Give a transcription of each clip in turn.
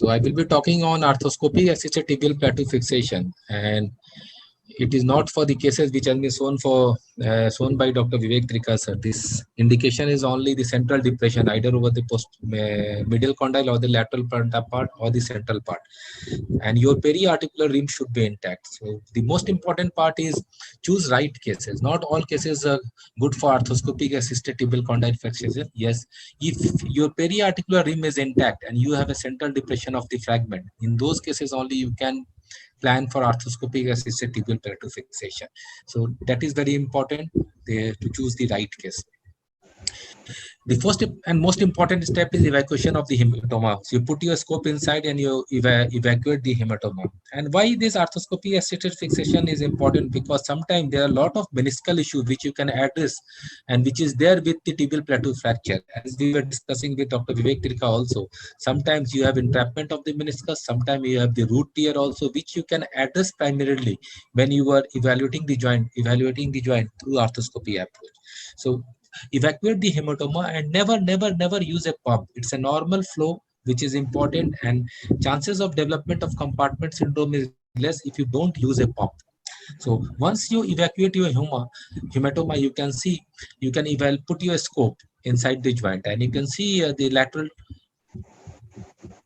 So I will be talking on arthroscopy assisted tibial plateau fixation, and it is not for the cases which has been shown by Dr. Vivek Trika sir. This indication is only the central depression, either over the medial condyle or the lateral part or the central part, and your periarticular rim should be intact. So the most important part is choose right cases. Not all cases are good for arthroscopic assisted tibial condyle fixation. Yes, if your periarticular rim is intact and you have a central depression of the fragment, in those cases only you can plan for arthroscopic assisted tibial plateau fixation. So that is very important to choose the right case. The first and most important step is evacuation of the hematoma. So you put your scope inside and you evacuate the hematoma. And why this arthroscopy assisted fixation is important? Because sometimes there are a lot of meniscal issues which you can address and which is there with the tibial plateau fracture. As we were discussing with Dr. Vivek Trika also, sometimes you have entrapment of the meniscus, sometimes you have the root tear also, which you can address primarily when you are evaluating the joint through arthroscopy approach. So evacuate the hematoma and never use a pump. It's a normal flow which is important, and chances of development of compartment syndrome is less if you don't use a pump. So once you evacuate your hematoma, you can put your scope inside the joint, and you can see the lateral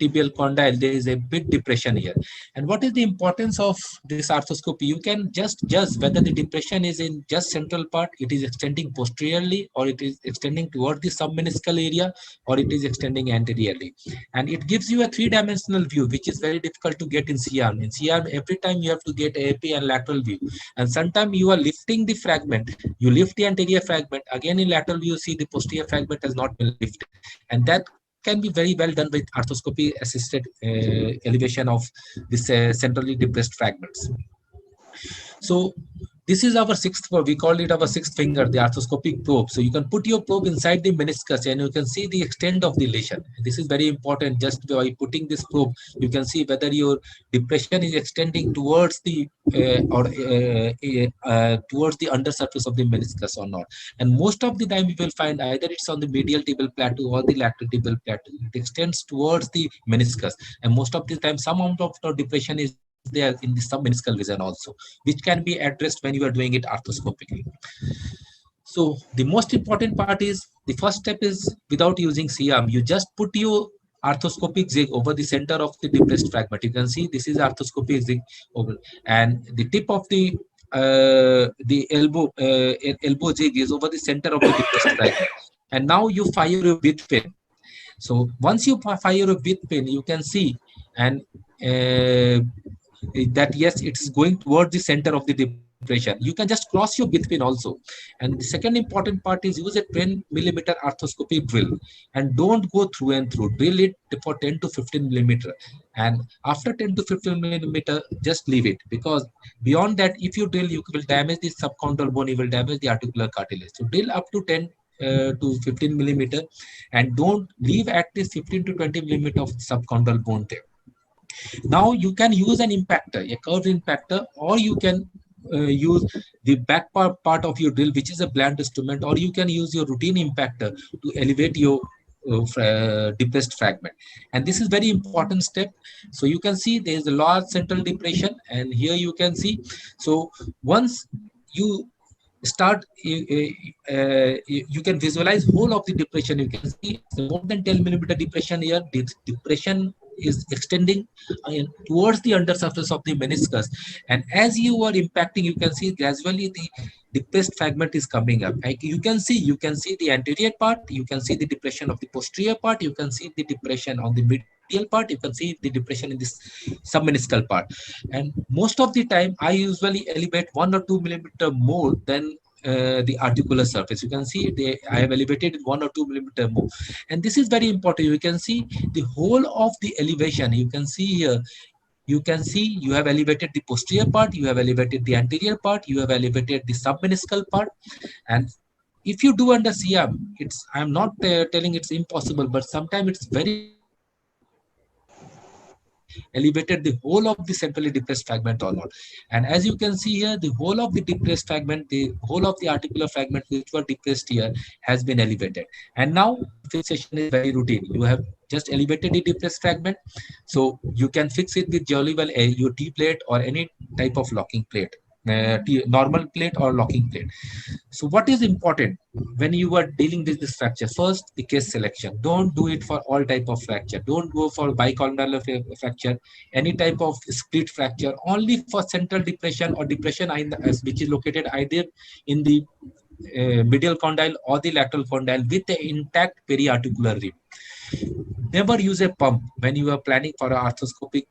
tibial condyle, there is a big depression here. And what is the importance of this arthroscopy? You can just judge whether the depression is in just central part, it is extending posteriorly, or it is extending toward the submeniscal area, or it is extending anteriorly. And it gives you a three-dimensional view, which is very difficult to get in C-arm. In C-arm, every time you have to get AP and lateral view. And sometimes you are lifting the fragment, you lift the anterior fragment, again in lateral view, you see the posterior fragment has not been lifted. And that can be very well done with arthroscopy assisted elevation of this centrally depressed fragments. So this is our sixth probe. We call it our sixth finger, the arthroscopic probe. So you can put your probe inside the meniscus and you can see the extent of the lesion. This is very important. Just by putting this probe, you can see whether your depression is extending towards the towards the undersurface of the meniscus or not. And most of the time you will find either it's on the medial tibial plateau or the lateral tibial plateau. It extends towards the meniscus, and most of the time some amount of depression is there in the submeniscal region also, which can be addressed when you are doing it arthroscopically. So the most important part is the first step is without using C-arm, you just put your arthroscopic jig over the center of the depressed fragment. You can see this is arthroscopic jig over, and the tip of the elbow jig is over the center of the depressed fragment. And now you fire your width pin. So once you fire your width pin, you can see and that yes, it is going towards the center of the depression. You can just cross your width pin also. And the second important part is use a 10 millimeter arthroscopy drill, and don't go through and through. Drill it for 10 to 15 millimeter, and after 10 to 15 millimeter, just leave it, because beyond that, if you drill, you will damage the subchondral bone, you will damage the articular cartilage. So drill up to 10 to 15 millimeter, and don't leave at least 15 to 20 millimeter of subchondral bone there. Now you can use an impactor, a curved impactor, or you can use the back part of your drill, which is a blunt instrument, or you can use your routine impactor to elevate your depressed fragment. And this is very important step. So you can see there is a large central depression, and here you can see. So once you start, you can visualize whole of the depression. You can see more than 10 millimeter depression here. The depression is extending towards the undersurface of the meniscus, and as you are impacting, you can see gradually the depressed fragment is coming up. Like you can see the anterior part, you can see the depression of the posterior part, you can see the depression on the medial part, you can see the depression in this submeniscal part. And most of the time I usually elevate 1 or 2 millimeter more than the articular surface. You can see I have elevated 1 or 2 millimeter more, and this is very important. You can see the whole of the elevation. You can see here, you can see you have elevated the posterior part, you have elevated the anterior part, you have elevated the submeniscal part. And if you do under C-arm, I'm not telling it's impossible, but sometimes it's very elevated the whole of the centrally depressed fragment or not. And as you can see here, the whole of the depressed fragment, the whole of the articular fragment which were depressed here has been elevated. And now the fixation is very routine. You have just elevated the depressed fragment. So you can fix it with jolly well your T plate or any type of locking plate, normal plate or locking plate. So what is important when you are dealing with this fracture? First, the case selection. Don't do it for all type of fracture. Don't go for bicolumnar fracture, any type of split fracture, only for central depression or depression which is located either in the medial condyle or the lateral condyle with the intact periarticular rib. Never use a pump when you are planning for an arthroscopic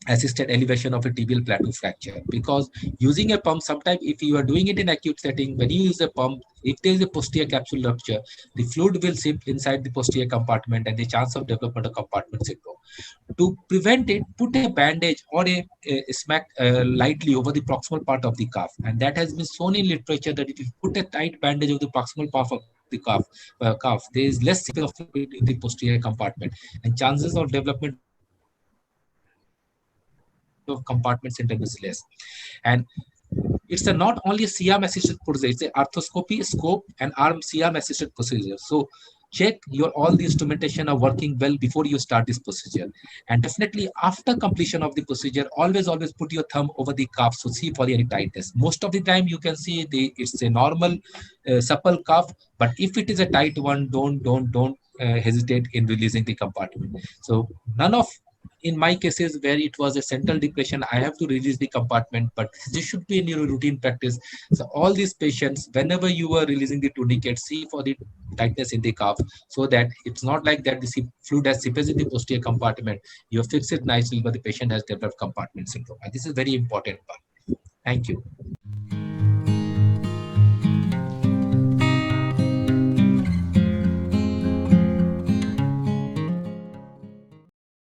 assisted elevation of a tibial plateau fracture, because using a pump, sometimes if you are doing it in acute setting, when you use a pump, if there is a posterior capsule rupture, the fluid will seep inside the posterior compartment and the chance of development of compartment syndrome. To prevent it, put a bandage or a smack lightly over the proximal part of the calf, and that has been shown in literature that if you put a tight bandage over the proximal part of the calf, there is less seepage of fluid in the posterior compartment, and chances of development of compartment syndrome is less. And it's a not only a CM assisted procedure, it's a arthroscopy, scope, and arm CM assisted procedure. So check your all the instrumentation are working well before you start this procedure. And definitely after completion of the procedure, always put your thumb over the calf to see for any tightness. Most of the time you can see it's a normal supple calf, but if it is a tight one, don't hesitate in releasing the compartment. So none of, in my cases where it was a central depression, I have to release the compartment, but this should be in your routine practice. So all these patients, whenever you are releasing the tourniquet, see for the tightness in the calf, so that it's not like that the fluid has seepage in the posterior compartment. You fix it nicely, but the patient has developed compartment syndrome. And this is very important part. Thank you.